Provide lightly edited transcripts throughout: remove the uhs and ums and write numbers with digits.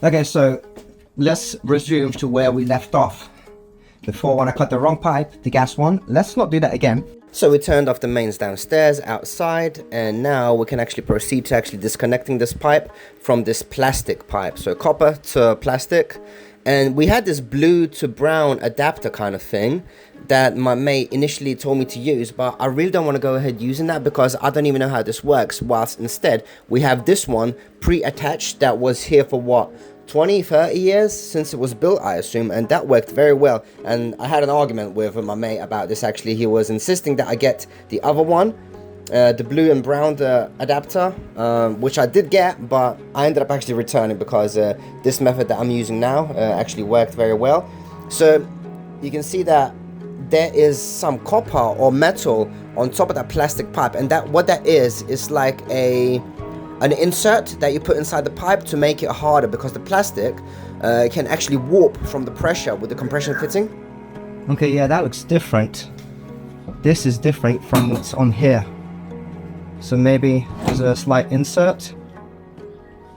Okay, so let's resume to where we left off. Before, when I cut the wrong pipe, the gas one, let's not do that again. So we turned off the mains downstairs outside, and now we can actually proceed to actually disconnecting this pipe from this plastic pipe. So copper to plastic. And we had this blue to brown adapter kind of thing that my mate initially told me to use, but I really don't want to go ahead using that because I don't even know how this works. Whilst instead we have this one pre-attached that was here for what, 20-30 years since it was built, I assume, and that worked very well. And I had an argument with my mate about this. Actually, he was insisting that I get the other one, the blue and brown adapter, which I did get, but I ended up actually returning because this method that I'm using now actually worked very well. So you can see that there is some copper or metal on top of that plastic pipe, and that what that is like an insert that you put inside the pipe to make it harder, because the plastic can actually warp from the pressure with the compression fitting. Okay, yeah, that looks different. This is different from what's on here. So maybe there's a slight insert.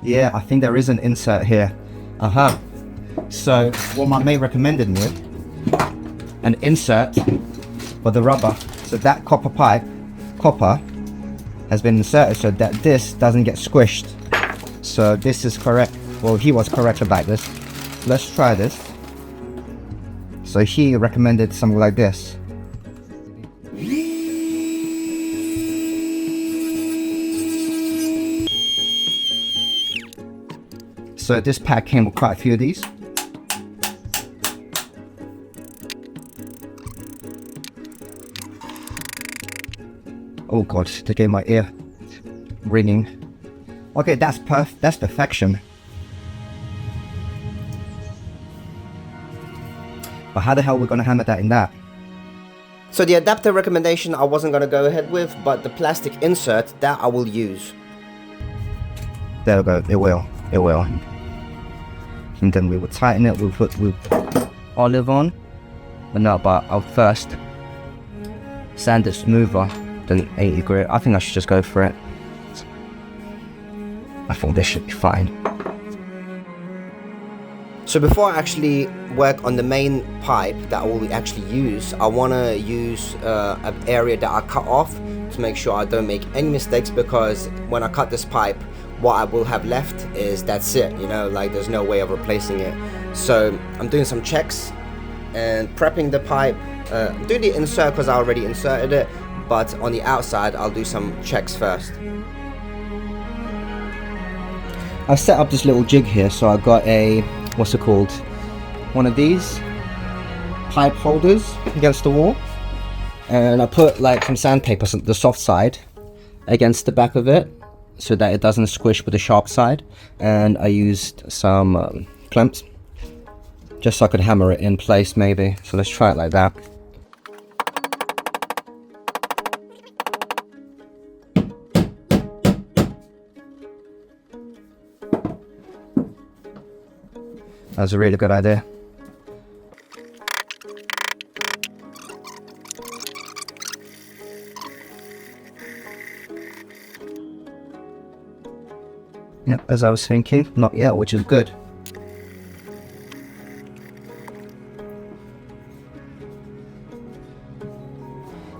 Yeah, I think there is an insert here. So what my mate recommended me, an insert for the rubber. So that copper has been inserted so that this doesn't get squished. So this is correct. Well, he was correct about this. Let's try this. So he recommended something like this. So this pack came with quite a few of these. Oh god, they gave my ear ringing. Okay, that's perfection. But how the hell are we gonna hammer that in that? So the adapter recommendation I wasn't gonna go ahead with, but the plastic insert, that I will use. There we go, it will. And then we will tighten it, we'll put olive on. But no, but I'll first sand it smoother than 80 grit. I think I should just go for it. I think this should be fine. So before I actually work on the main pipe that I will actually use, I want to use an area that I cut off to make sure I don't make any mistakes, because when I cut this pipe, what I will have left is that's it, you know, like there's no way of replacing it. So I'm doing some checks and prepping the pipe. Do the insert because I already inserted it, but on the outside I'll do some checks first. I've set up this little jig here, so I've got a, what's it called? One of these pipe holders against the wall. And I put like some sandpaper, the soft side, against the back of it, so that it doesn't squish with the sharp side. And I used some clamps, just so I could hammer it in place maybe. So let's try it like that. That's a really good idea. Yep, as I was thinking, not yet, which is good.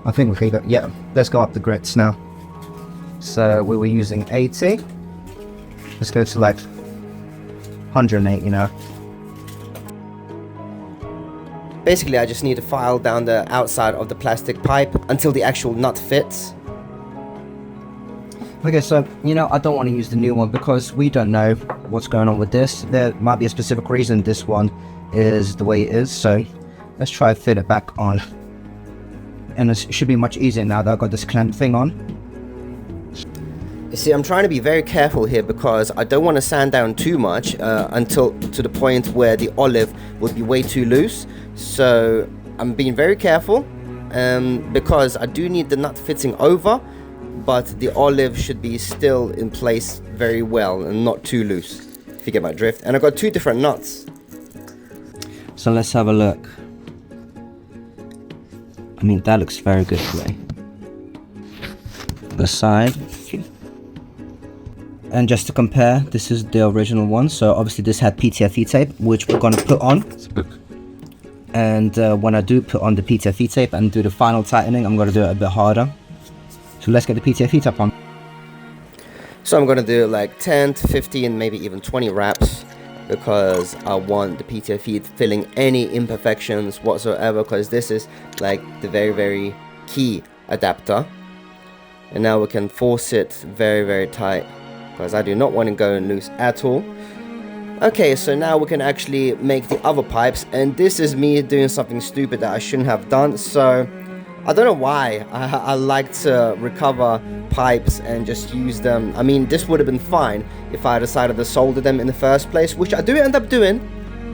I think we can go, yeah, let's go up the grits now. So we were using 80. Let's go to like 108, you know. Basically, I just need to file down the outside of the plastic pipe until the actual nut fits. Okay, so, you know, I don't want to use the new one because we don't know what's going on with this. There might be a specific reason this one is the way it is, so let's try to fit it back on. And it should be much easier now that I've got this clamp thing on. You see, I'm trying to be very careful here because I don't want to sand down too much until to the point where the olive would be way too loose. So I'm being very careful because I do need the nut fitting over, but the olive should be still in place very well and not too loose, if you get my drift. And I've got two different nuts. So let's have a look. I mean, that looks very good to me. The side. And just to compare, this is the original one. So obviously this had PTFE tape, which we're going to put on. And when I do put on the PTFE tape and do the final tightening, I'm going to do it a bit harder. So let's get the PTFE tape on. So I'm going to do like 10 to 15, maybe even 20 wraps, because I want the PTFE filling any imperfections whatsoever, because this is like the very key adapter. And now we can force it very tight, because I do not want to go loose at all. Okay, so now we can actually make the other pipes, and this is me doing something stupid that I shouldn't have done. So I don't know why I like to recover pipes and just use them. I mean, this would have been fine if I decided to solder them in the first place, which I do end up doing.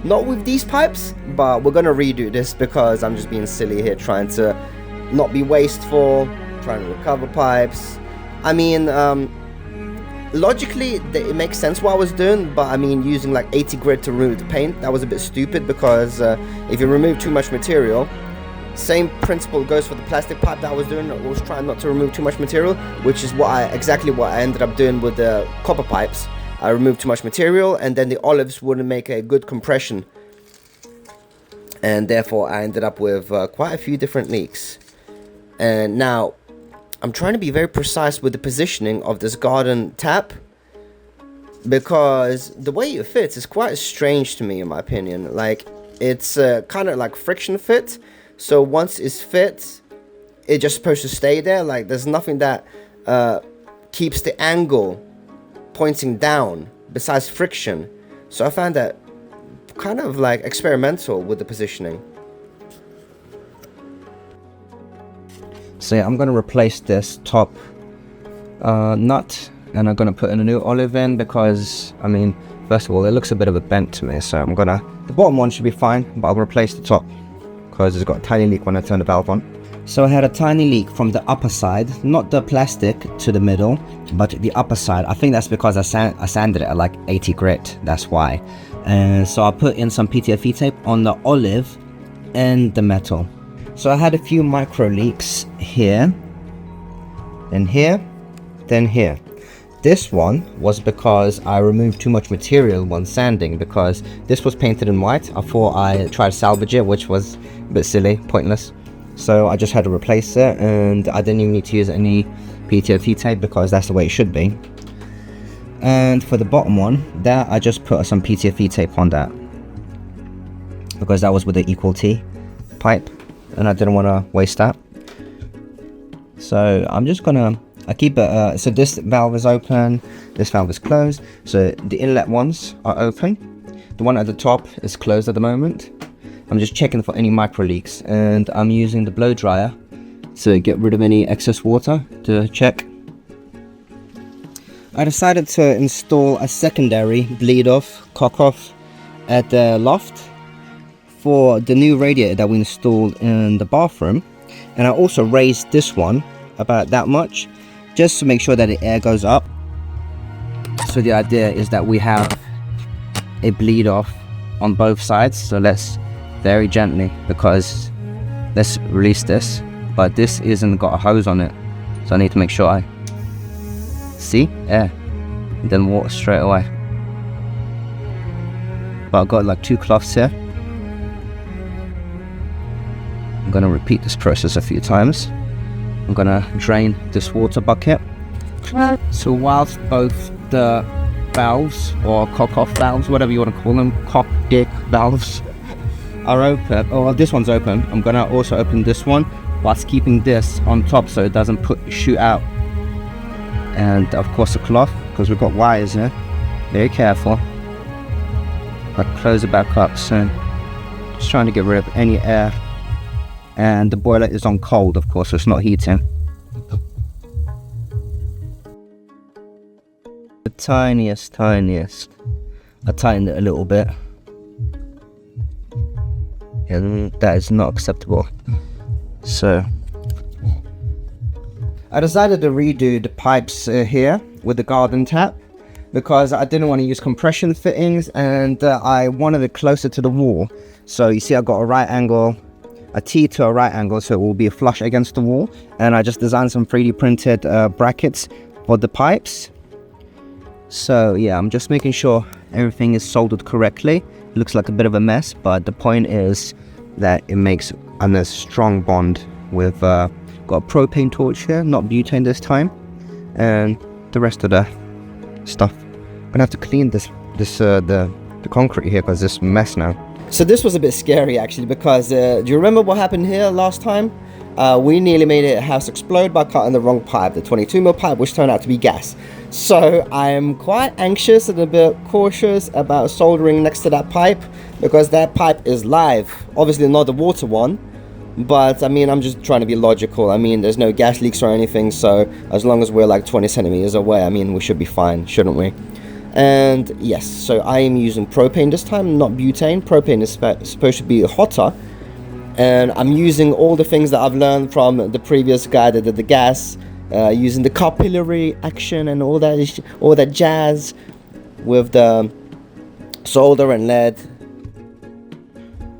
Not with these pipes, but we're gonna redo this because I'm just being silly here, trying to not be wasteful, trying to recover pipes. I mean, logically it makes sense what I was doing, but I mean, using like 80 grit to remove the paint, that was a bit stupid, because if you remove too much material, same principle goes for the plastic pipe that I was doing. I was trying not to remove too much material, which is exactly what I ended up doing with the copper pipes. I removed too much material, and then the olives wouldn't make a good compression, and therefore I ended up with quite a few different leaks. And now I'm trying to be very precise with the positioning of this garden tap, because the way it fits is quite strange to me, in my opinion. Like, it's kind of like friction fit. So once it's fit, it's just supposed to stay there. Like, there's nothing that keeps the angle pointing down besides friction. So I found that kind of like experimental with the positioning. So yeah, I'm going to replace this top nut, and I'm going to put in a new olive in, because, I mean, first of all, it looks a bit of a bent to me. So the bottom one should be fine, but I'll replace the top, because it's got a tiny leak when I turn the valve on. So I had a tiny leak from the upper side, not the plastic to the middle, but the upper side. I think that's because I sanded it at like 80 grit, that's why. And so I put in some PTFE tape on the olive and the metal. So I had a few micro leaks here, then here, then here. This one was because I removed too much material when sanding, because this was painted in white. I thought I tried to salvage it, which was a bit silly, pointless. So I just had to replace it, and I didn't even need to use any PTFE tape, because that's the way it should be. And for the bottom one, there I just put some PTFE tape on that, because that was with the equal T pipe, and I didn't want to waste that. So I'm just gonna, I keep it, so this valve is open, this valve is closed, so the inlet ones are open. The one at the top is closed at the moment. I'm just checking for any micro leaks, and I'm using the blow dryer to get rid of any excess water to check. I decided to install a secondary bleed off, cock off at the loft for the new radiator that we installed in the bathroom. And I also raised this one about that much, just to make sure that the air goes up. So the idea is that we have a bleed off on both sides. So let's very gently, because let's release this, but this isn't got a hose on it, so I need to make sure I see air, and then water straight away. But I've got like 2 cloths here. I'm gonna repeat this process a few times. I'm gonna drain this water bucket. So whilst both the valves, or cock-off valves, whatever you want to call them, cock-dick valves, are open, or this one's open, I'm gonna also open this one whilst keeping this on top so it doesn't shoot out. And of course the cloth, because we've got wires here, very careful. I'll close it back up soon. Just trying to get rid of any air. And the boiler is on cold, of course, so it's not heating. The tiniest. I tightened it a little bit. And that is not acceptable. So I decided to redo the pipes here with the garden tap, because I didn't want to use compression fittings, and I wanted it closer to the wall. So you see I got a right angle, a T to a right angle, so it will be flush against the wall. And I just designed some 3D printed brackets for the pipes. So yeah, I'm just making sure everything is soldered correctly. It looks like a bit of a mess, but the point is that it makes a strong bond with got a propane torch here, not butane this time, and the rest of the stuff. I'm gonna have to clean the concrete here because it's a mess now. So this was a bit scary actually, because do you remember what happened here last time? We nearly made a house explode by cutting the wrong pipe, the 22mm pipe, which turned out to be gas. So I'm quite anxious and a bit cautious about soldering next to that pipe, because that pipe is live. Obviously not the water one, but I mean, I'm just trying to be logical. I mean, there's no gas leaks or anything, so as long as we're like 20 centimeters away, I mean, we should be fine, shouldn't we? And yes, so I am using propane this time, not butane. Propane is supposed to be hotter, and I'm using all the things that I've learned from the previous guy that did the gas, using the capillary action and all that jazz with the solder and lead.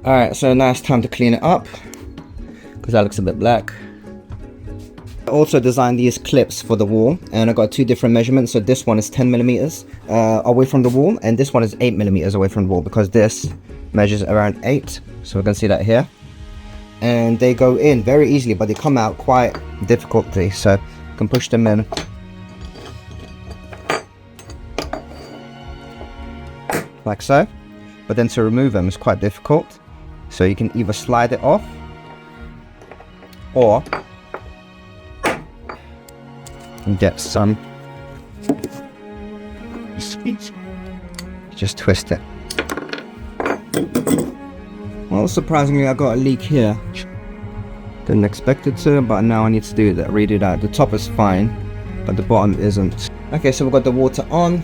Alright, so now it's time to clean it up, because that looks a bit black. I also designed these clips for the wall, and I got two different measurements. So this one is 10mm away from the wall, and this one is 8mm away from the wall, because this measures around 8. So we can see that here. And they go in very easily, but they come out quite difficultly. So you can push them in like so. But then to remove them is quite difficult. So you can either slide it off, or get some, just twist it. Well, surprisingly, I got a leak here. Didn't expect it to, but now I need to do that. Read it out. The top is fine, but the bottom isn't. Okay, so we've got the water on.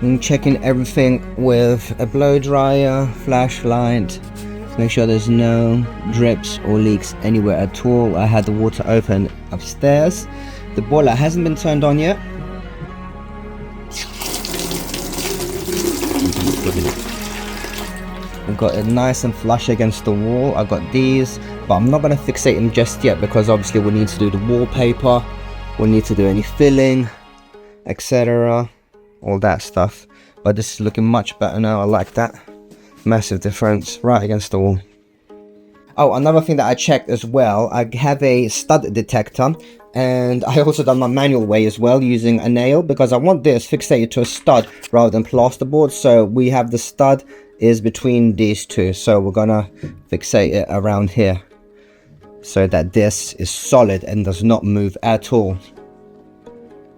I'm checking everything with a blow dryer, flashlight. Make sure there's no drips or leaks anywhere at all. I had the water open upstairs. The boiler hasn't been turned on yet. I've got it nice and flush against the wall. I've got these, but I'm not going to fixate them just yet, because obviously we need to do the wallpaper, we need to do any filling, etc., all that stuff. But this is looking much better now. I like that. Massive difference right against the wall. Oh, another thing that I checked as well, I have a stud detector, and I also done my manual way as well, using a nail, because I want this fixated to a stud rather than plasterboard. So we have the stud is between these two, so we're gonna fixate it around here so that this is solid and does not move at all.